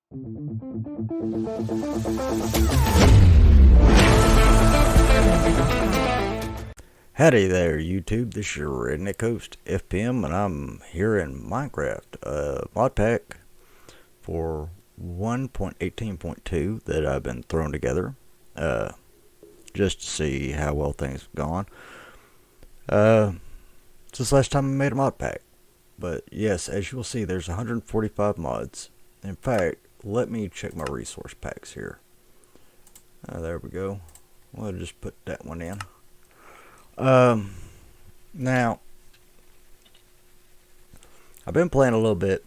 Howdy there, YouTube. This is your Redneck host, FPM, and I'm here in Minecraft, mod pack for 1.18.2 that I've been throwing together, just to see how well things have gone. Since last time I made a mod pack. But yes, as you will see, there's 145 mods. In fact, let me check my resource packs here. There we go. We'll just put that one in. Now, I've been playing a little bit,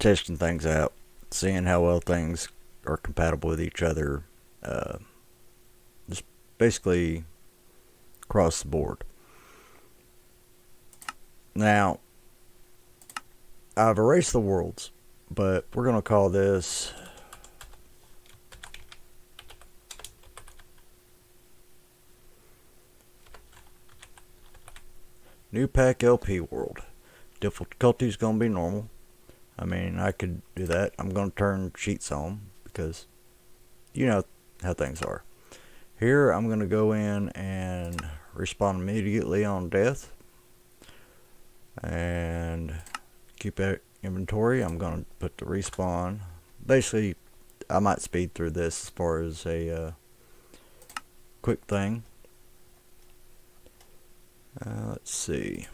testing things out, seeing how well things are compatible with each other, just basically across the board. Now, I've erased the worlds, but we're going to call this New Pack LP World. Difficulty is going to be normal. I mean, I could do that. I'm going to turn cheats on because you know how things are. Here, I'm going to go in and respawn immediately on death. And keep that inventory. I'm going to put the respawn. Basically, I might speed through this as far as a quick thing. Let's see.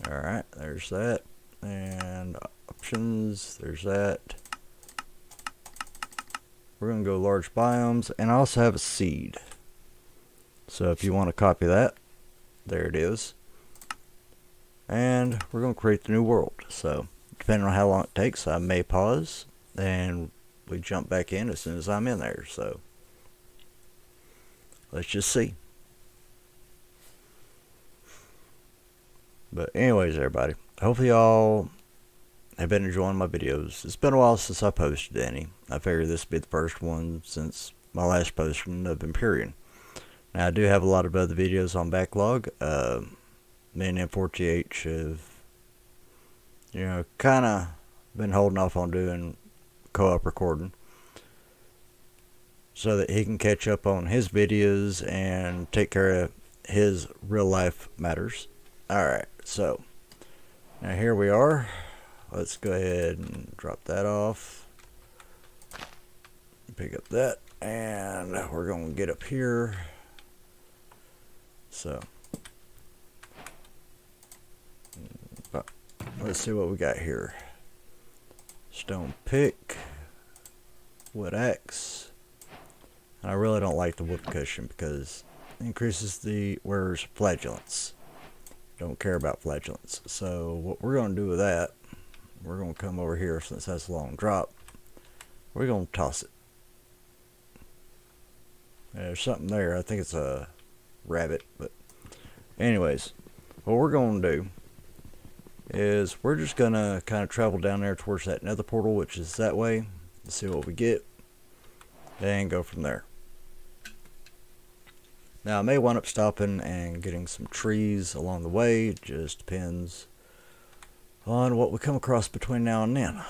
Alright, there's that. And options, there's that. We're going to go large biomes, and I also have a seed. So if you want to copy that, there it is. And we're going to create the new world. So depending on how long it takes, I may pause, and we jump back in as soon as I'm in there. So let's just see. But anyways, everybody, hopefully y'all have been enjoying my videos. It's been a while since I posted any. I figured this would be the first one since my last posting of Empyrean. Now, I do have a lot of other videos on backlog. Me and M4TH have, kind of been holding off on doing co-op recording so that he can catch up on his videos and take care of his real life matters. Alright, so now here we are. Let's go ahead and drop that off. Pick up that, and we're going to get up here. So let's see what we got here. Stone pick, wood axe. And I really don't like the wood cushion because it increases the wearer's flagellants. Don't care about flagellants. So what we're going to do with that, we're going to come over here since that's a long drop. We're going to toss it. There's something there. I think it's a rabbit, but anyways, what we're going to do is we're just going to kind of travel down there towards that nether portal, which is that way, to see what we get, and go from there. Now, I may wind up stopping and getting some trees along the way. It just depends on what we come across between now and then.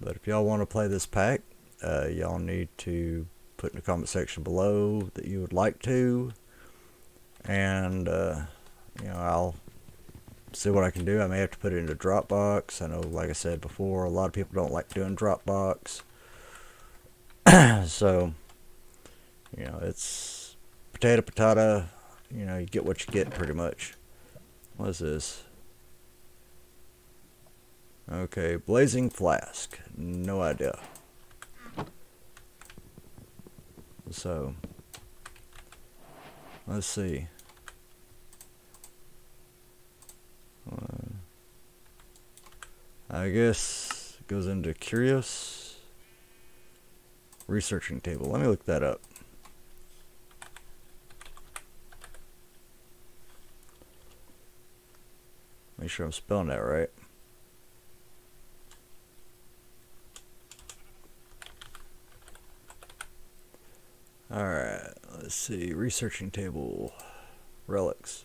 But if y'all want to play this pack, y'all need to put in the comment section below that you would like to, and I'll see what I can do. I may have to put it into Dropbox. I know, like I said before, a lot of people don't like doing Dropbox. So it's potato, you get what you get pretty much. What is this? Okay, blazing flask. No idea. So let's see. I guess it goes into curious researching table. Let me look that up. Make sure I'm spelling that right. Alright, let's see. Researching table. relics.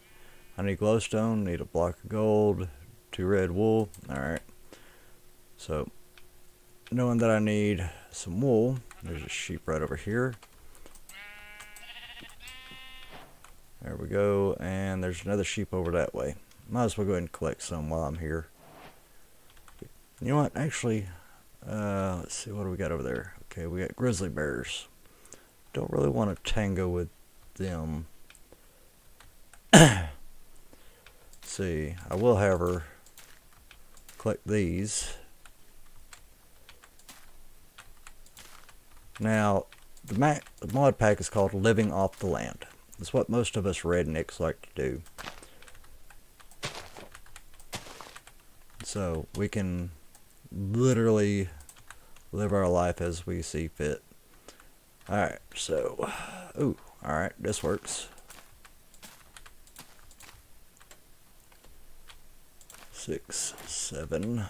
I need glowstone, need a block of gold, 2 red wool. Alright. So, knowing that I need some wool, there's a sheep right over here. There we go, and there's another sheep over that way. Might as well go ahead and collect some while I'm here. You know what, actually, let's see, what do we got over there? Okay, we got grizzly bears. Don't really want to tango with them. Let's see, I will have her collect these. Now, the mod pack is called Living Off the Land. It's what most of us rednecks like to do. So we can literally live our life as we see fit. Alright, so, ooh, alright, this works. 6, 7,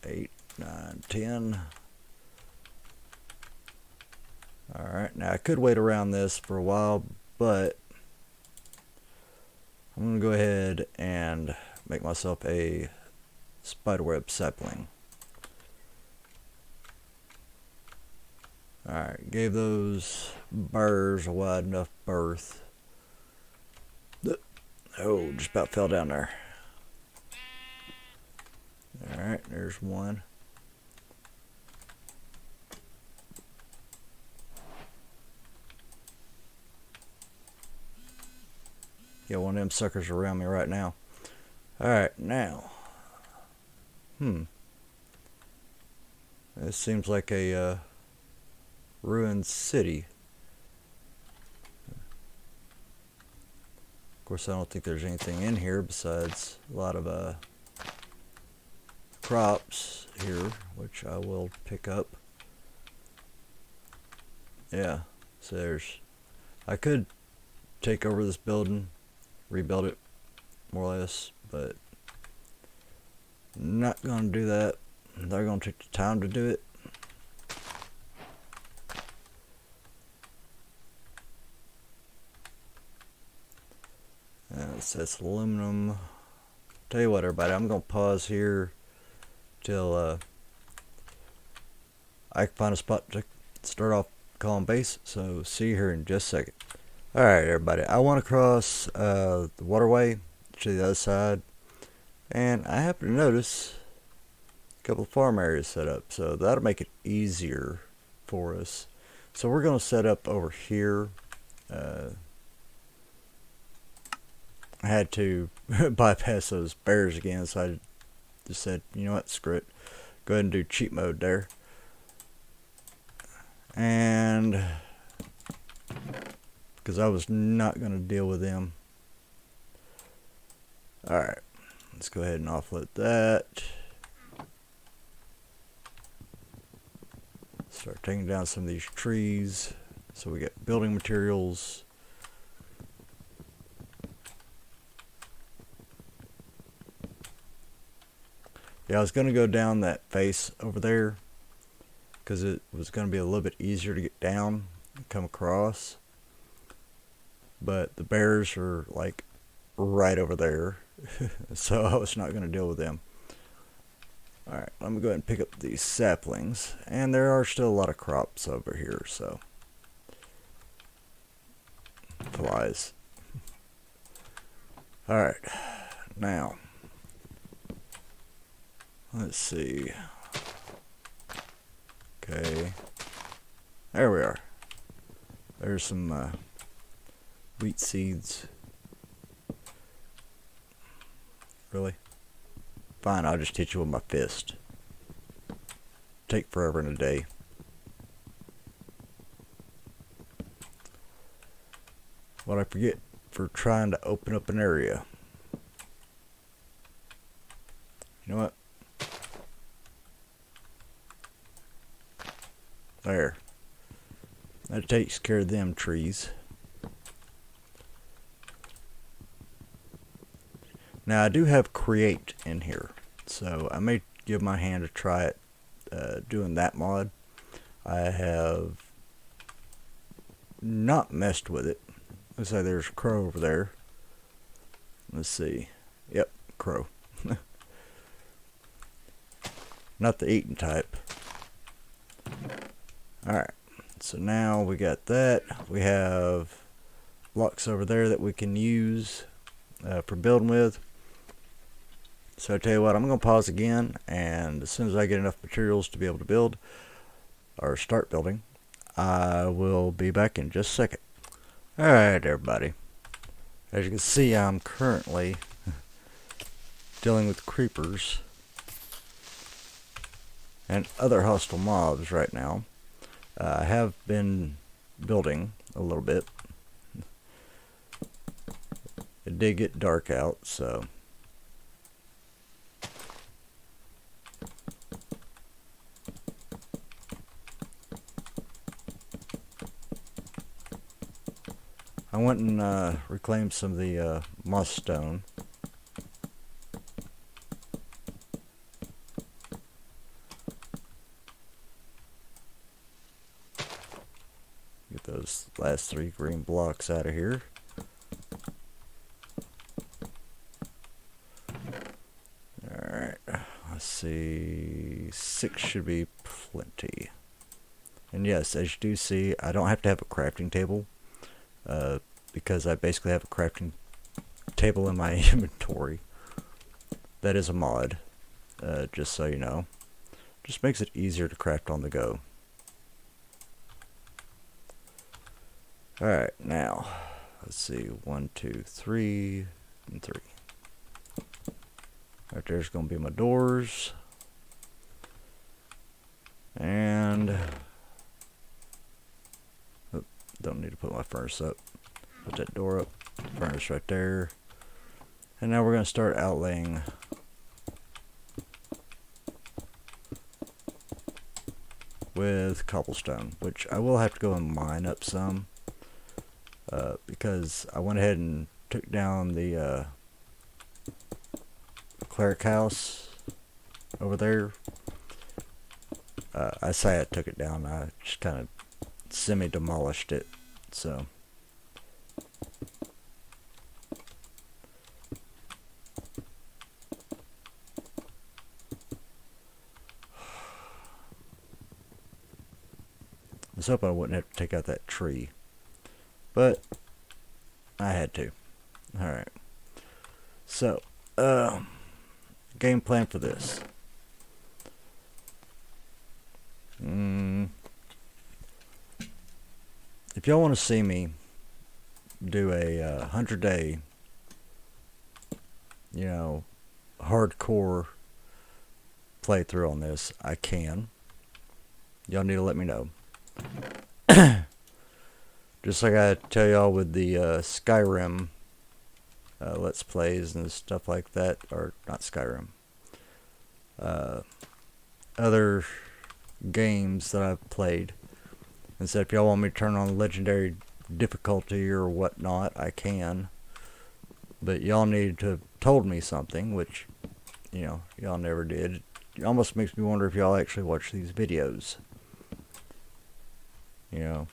8, 9, 10. Alright, now I could wait around this for a while, but I'm going to go ahead and make myself a spiderweb sapling. Alright, gave those birds a wide enough berth. Oh, just about fell down there. Alright, there's one. Got one of them suckers around me right now. Alright, now. This seems like a ruined city. Of course, I don't think there's anything in here besides a lot of crops here, which I will pick up. Yeah, so there's... I could take over this building, rebuild it, more or less, but not gonna do that. They're gonna take the time to do it. It says aluminum. Tell you what, everybody, I'm gonna pause here till I can find a spot to start off calling base. So see you here in just a second. Alright, everybody, I want to cross the waterway to the other side, and I happen to notice a couple of farm areas set up, so that'll make it easier for us. So we're going to set up over here. I had to bypass those bears again, so I just said, you know what, screw it. Go ahead and do cheat mode there. And because I was not going to deal with them. Alright, let's go ahead and offload that. Start taking down some of these trees. So we get building materials. Yeah, I was going to go down that face over there because it was going to be a little bit easier to get down and come across. But the bears are like right over there, so I was not going to deal with them. Alright, let me go ahead and pick up these saplings. And there are still a lot of crops over here, so. Flies. Alright, now. Let's see. Okay. There we are. There's some wheat seeds. Really? Fine, I'll just hit you with my fist. Take forever and a day. What I forget for trying to open up an area. You know what? There. That takes care of them trees. Now I do have create in here, so I may give my hand a try at doing that mod. I have not messed with it. Let's say there's a crow over there. Let's see. Yep, crow. Not the eating type. Alright, so now we got that. We have blocks over there that we can use for building with. So I tell you what, I'm going to pause again, and as soon as I get enough materials to be able to build, or start building, I will be back in just a second. Alright everybody, as you can see, I'm currently dealing with creepers and other hostile mobs right now. I have been building a little bit. It did get dark out, so I went and reclaimed some of the moss stone. Get those last 3 green blocks out of here. Alright, let's see, 6 should be plenty. And yes, as you do see, I don't have to have a crafting table, because I basically have a crafting table in my inventory. That is a mod, just so you know. Just makes it easier to craft on the go. Alright, now, let's see, 1, 2, 3, and 3. Right there's going to be my doors. And oh, don't need to put my furnace up. Put that door up, furnace right there. And now we're going to start outlaying with cobblestone, which I will have to go and mine up some, because I went ahead and took down the cleric house over there. I say I took it down, I just kind of semi-demolished it, so I was hoping I wouldn't have to take out that tree, but I had to. Alright, so game plan for this. If y'all want to see me do a 100-day, you know, hardcore playthrough on this, I can. Y'all need to let me know. Just like I tell y'all with the Skyrim Let's Plays and stuff like that, or not Skyrim, other games that I've played, and said if y'all want me to turn on legendary difficulty or whatnot, I can. But y'all need to have told me something, which, you know, y'all never did. It almost makes me wonder if y'all actually watch these videos. You know,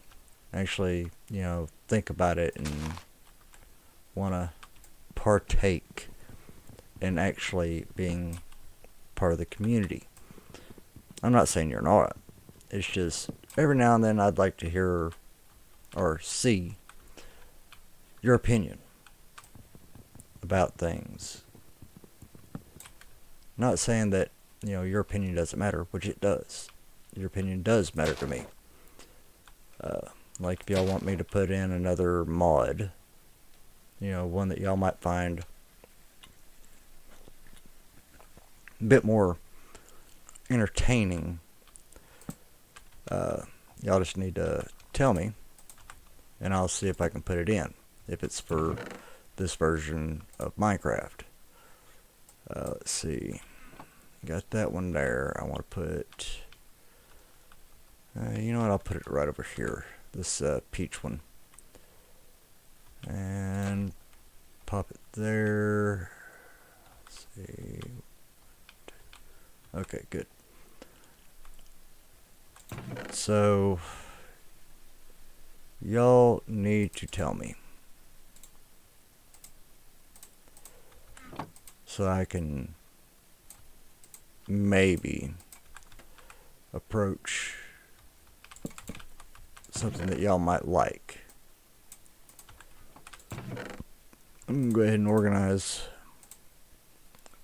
actually, you know, think about it and want to partake in actually being part of the community. I'm not saying you're not. It's just every now and then I'd like to hear or see your opinion about things. Not saying that, you know, your opinion doesn't matter, which it does. Your opinion does matter to me. Like if y'all want me to put in another mod, you know, one that y'all might find a bit more entertaining, y'all just need to tell me, and I'll see if I can put it in, if it's for this version of Minecraft. Let's see, got that one there. I want to put, you know what, I'll put it right over here, this peach one, and pop it there. Let's see. Okay, good. So y'all need to tell me, so I can maybe approach something that y'all might like. I'm gonna go ahead and organize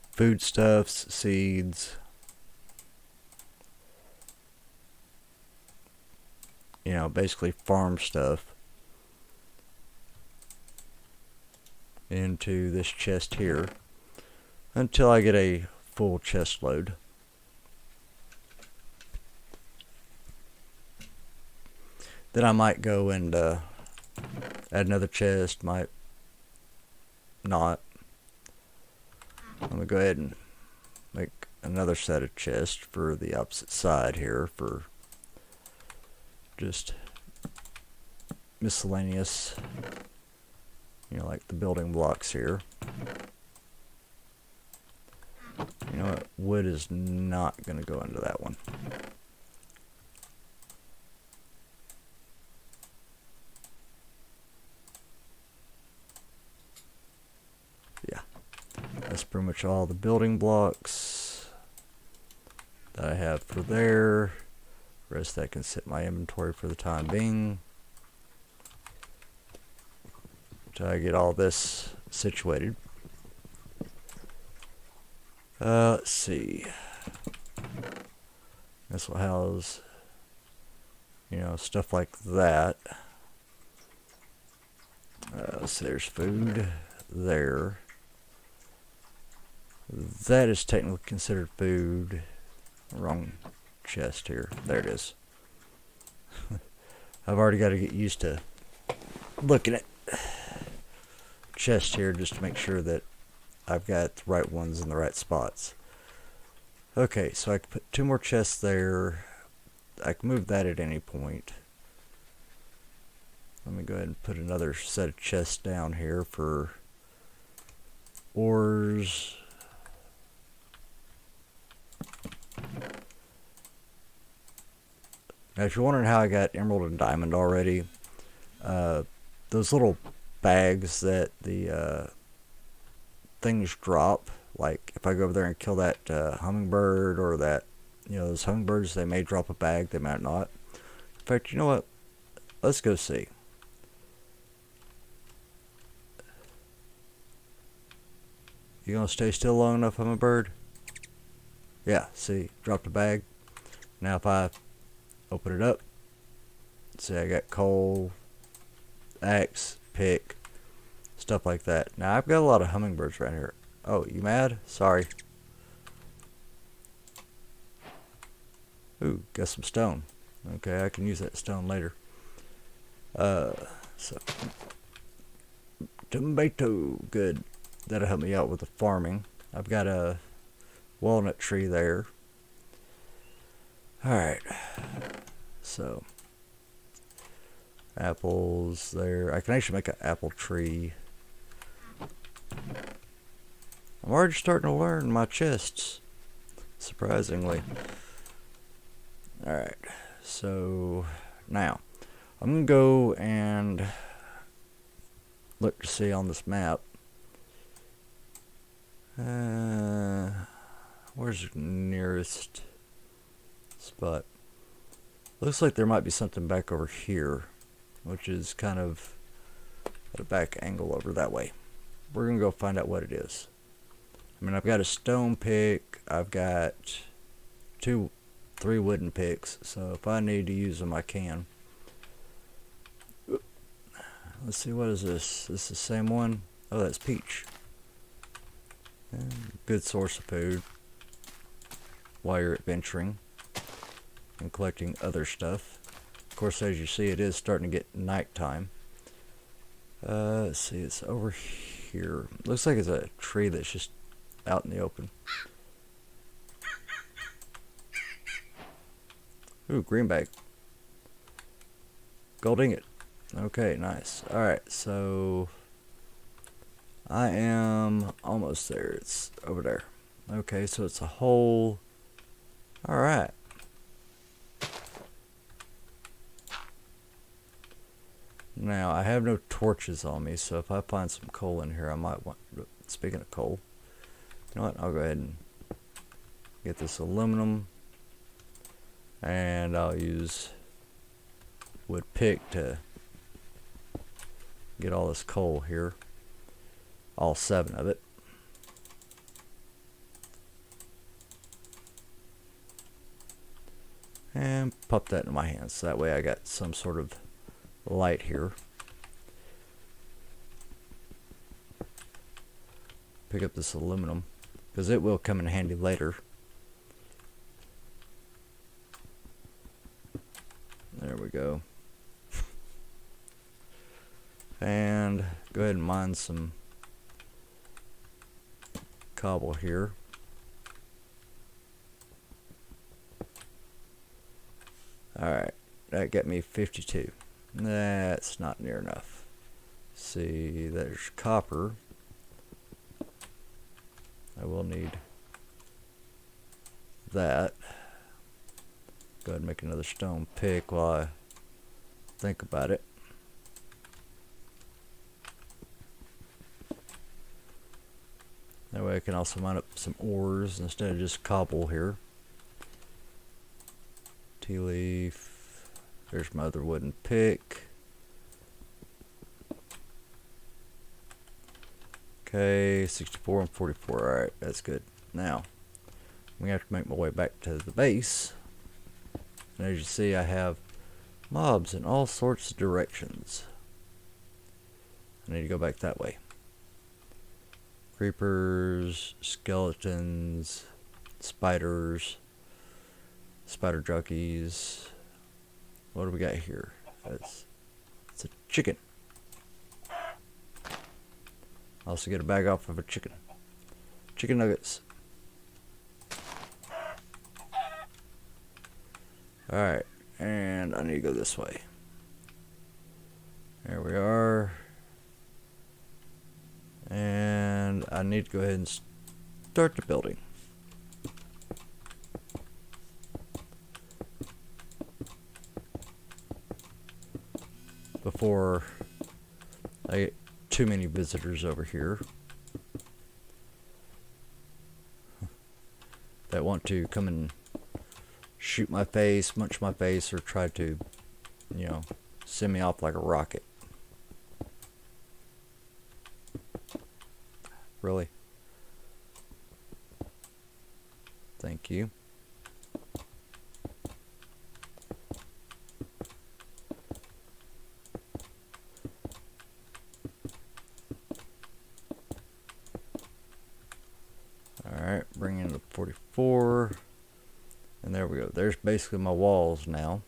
foodstuffs, seeds, you know, basically farm stuff into this chest here until I get a full chest load. Then I might go and add another chest, might not. I'm going to go ahead and make another set of chests for the opposite side here for just miscellaneous, you know, like the building blocks here. You know what? Wood is not going to go into that one. Yeah. That's pretty much all the building blocks that I have for there. The rest that can sit in my inventory for the time being. Until I get all this situated. Let's see. This will house, you know, stuff like that. So there's food there. That is technically considered food. Wrong chest here. There it is. I've already got to get used to looking at chest here just to make sure that I've got the right ones in the right spots. Okay, so I can put 2 more chests there. I can move that at any point. Let me go ahead and put another set of chests down here for ores. Now, if you're wondering how I got emerald and diamond already, those little bags that the things drop, like if I go over there and kill that hummingbird or that, you know, those hummingbirds, they may drop a bag, they might not. In fact, you know what? Let's go see. You gonna stay still long enough, hummingbird? Yeah, see, dropped a bag. Now if I open it up, see, I got coal, axe, pick, stuff like that. Now I've got a lot of hummingbirds right here. Oh, you mad? Sorry. Ooh, got some stone. Okay, I can use that stone later. So tomato, good. That'll help me out with the farming. I've got a walnut tree there. Alright. So apples there. I can actually make an apple tree. I'm already starting to learn my chests, surprisingly. Alright, so now I'm going to go and look to see on this map. Where's the nearest spot? Looks like there might be something back over here, which is kind of at a back angle over that way. We're going to go find out what it is. I mean, I've got a stone pick, I've got 3 wooden picks, so if I need to use them, I can. Let's see, what is this? This is the same one? Oh, that's peach. Good source of food while you're adventuring and collecting other stuff. Of course, as you see, it is starting to get nighttime. Let's see, it's over here. Looks like it's a tree that's just out in the open. Ooh, green bag. Gold ingot. Okay, nice. Alright, so I am almost there. It's over there. Okay, so it's a hole. Alright. Now, I have no torches on me, so if I find some coal in here, I might want... Speaking of coal, You know what? I'll go ahead and get this aluminum, and I'll use wood pick to get all this coal here, all 7 of it. And pop that in my hands, so that way I got some sort of light here. Pick up this aluminum, because it will come in handy later. There we go. And go ahead and mine some cobble here. Alright, that got me 52. That's not near enough. See, there's copper. I will need that. Go ahead and make another stone pick while I think about it. That way I can also mine up some ores instead of just cobble here. Tea leaf. There's my other wooden pick. Okay, 64 and 44. Alright, that's good. Now, we have to make my way back to the base. And as you see, I have mobs in all sorts of directions. I need to go back that way. Creepers, skeletons, spiders, spider jockeys. What do we got here? It's a chicken. Also get a bag off of a chicken. Chicken nuggets. Alright, and I need to go this way. There we are. And I need to go ahead and start the building. Before I get too many visitors over here that want to come and shoot my face, munch my face, or try to, you know, send me off like a rocket. Really? Thank you. Alright, bring in the 44. And there we go. There's basically my walls now.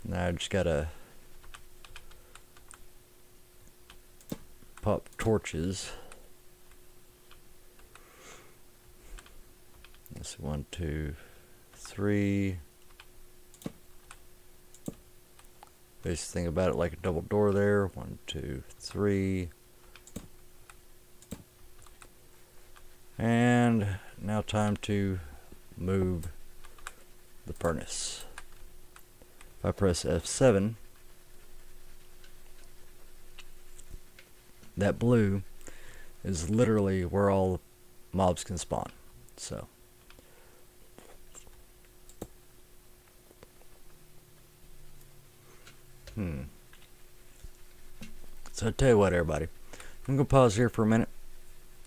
Now I just gotta pop torches. Let's see, 1, 2, 3. Basic thing about it, like a double door there. 1, 2, 3. And now time to move the furnace. If I press F7, that blue is literally where all mobs can spawn. So So I tell you what, everybody, I'm gonna pause here for a minute.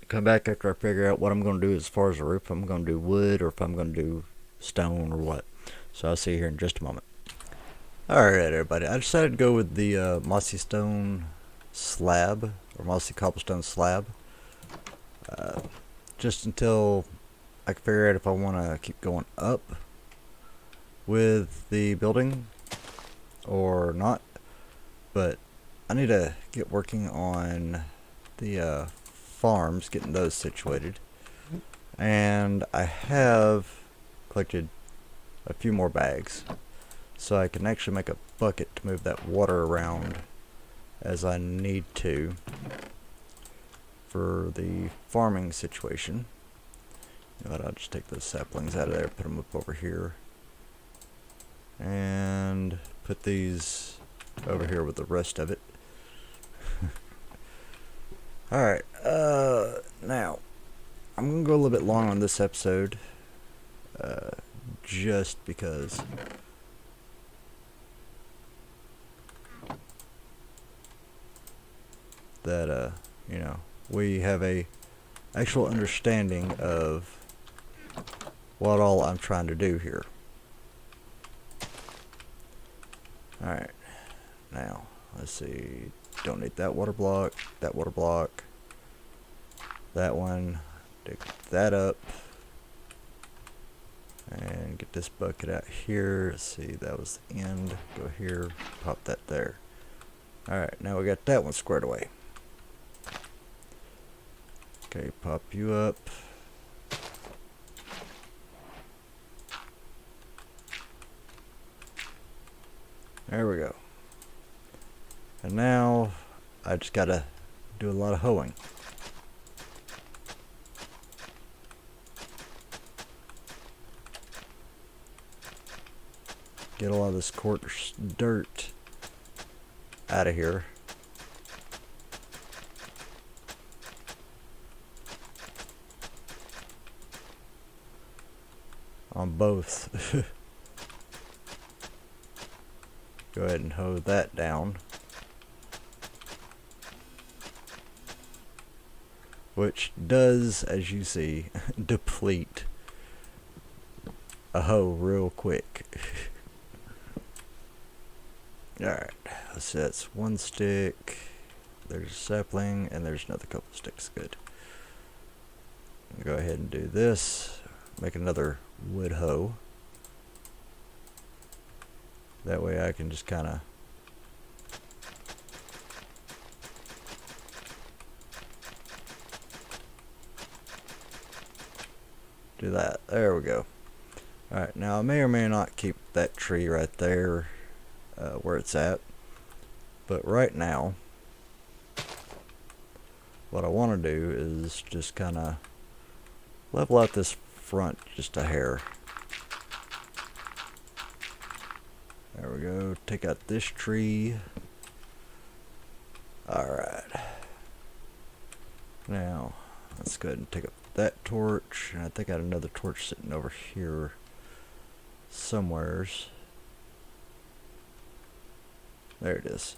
Come back after I figure out what I'm gonna do as far as the roof. If I'm gonna do wood or if I'm gonna do stone or what. So I'll see you here in just a moment. Alright, everybody, I decided to go with the mossy stone slab, or mossy cobblestone slab, just until I can figure out if I want to keep going up with the building or not. But I need to get working on the farms, getting those situated, and I have collected a few more bags, so I can actually make a bucket to move that water around as I need to for the farming situation. You know what, I'll just take those saplings out of there, put them up over here, and put these over here with the rest of it. Alright, now gonna go a little bit long on this episode, just because that you know, we have a actual understanding of what all I'm trying to do here. Alright, now let's see, don't need that water block, that one, dig that up, and get this bucket out here. Let's see, that was the end, go here, pop that there. Alright, now we got that one squared away. Okay, pop you up. There we go. And now I just gotta do a lot of hoeing. Get a lot of this coarse dirt out of here. On both. Go ahead and hoe that down. Which does, as you see, deplete a hoe real quick. Alright, so that's one stick. There's a sapling, and there's another couple sticks. Good. Go ahead and do this. Make another wood hoe. That way I can just kind of do that. There we go. Alright, now I may or may not keep that tree right there where it's at. But right now, what I want to do is just kind of level out this front just a hair. There we go. Take out this tree. Alright. Now, let's go ahead and take up that torch. And I think I had another torch sitting over here somewheres. There it is.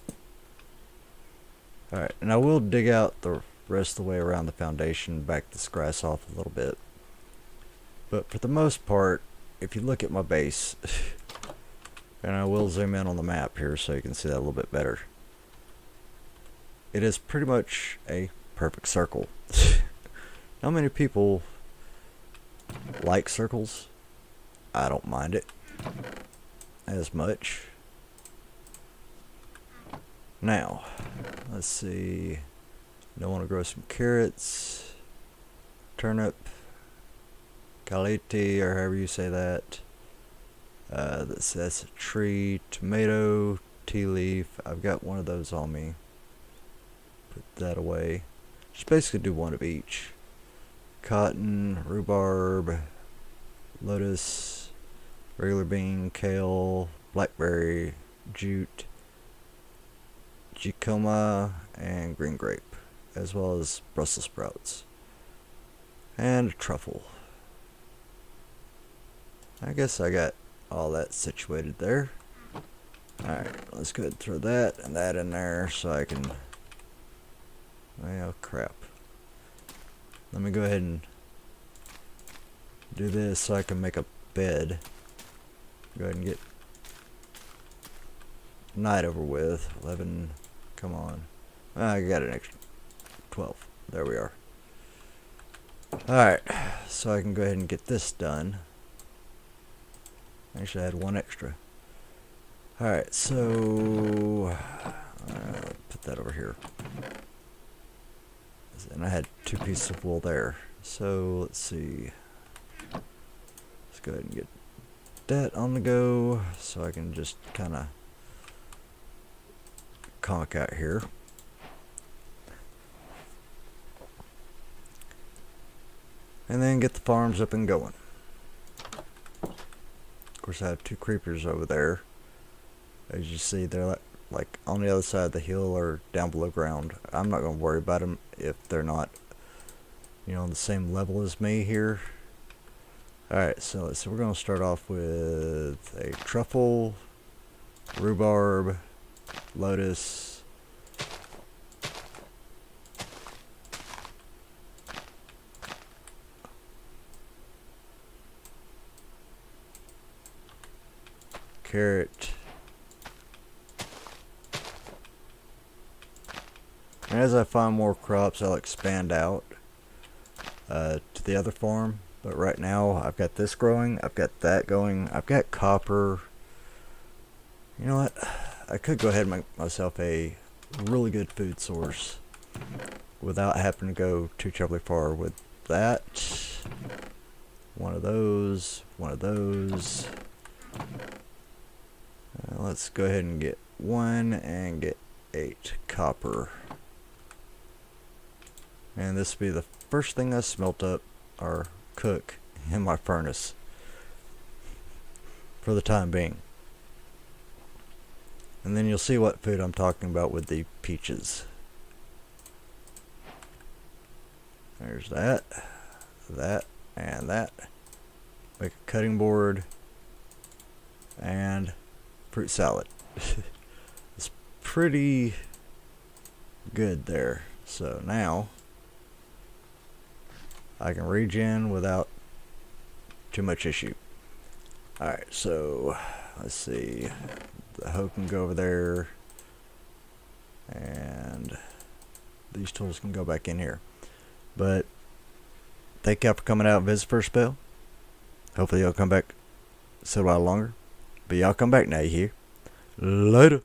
Alright, and I will dig out the rest of the way around the foundation, back this grass off a little bit. But for the most part, if you look at my base, and I will zoom in on the map here so you can see that a little bit better. It is pretty much a perfect circle. Not many people like circles. I don't mind it as much. Now, let's see. I want to grow some carrots, turnip, caliti, or however you say that. That's a tree, tomato, tea leaf. I've got one of those on me. Put that away. Just basically do one of each. Cotton, rhubarb, lettuce, regular bean, kale, blackberry, jute, jicama, and green grape, as well as Brussels sprouts. And truffle. I guess I got all that situated there. Alright, let's go ahead and throw that and that in there so I can... Well, crap. Let me go ahead and do this so I can make a bed. Go ahead and get night over with. 11, come on. I got an extra 12. There we are. Alright, so I can go ahead and get this done. Actually, I had one extra. Alright, so... put that over here. And I had 2 pieces of wool there. So, let's see. Let's go ahead and get that on the go. So I can just kind of conk out here. And then get the farms up and going. Of course, I have 2 creepers over there. As you see, they're like on the other side of the hill or down below ground. I'm not going to worry about them if they're not on the same level as me here. Alright, so we're going to start off with a truffle, rhubarb, lotus, carrot, and as I find more crops I'll expand out to the other farm. But right now I've got this growing, I've got that going, I've got copper. You know what, I could go ahead and make myself a really good food source without having to go too terribly far with that. One of those. Let's go ahead and get 1 and get 8 copper. And this will be the first thing I smelt up or cook in my furnace for the time being. And then you'll see what food I'm talking about with the peaches. There's that, and that. Make a cutting board and fruit salad. It's pretty good there. So now I can regen without too much issue. Alright, so let's see. The hoe can go over there, and these tools can go back in here. But thank y'all for coming out and visit for a spell. Hopefully y'all come back a little while longer. But y'all come back now, you hear? Later.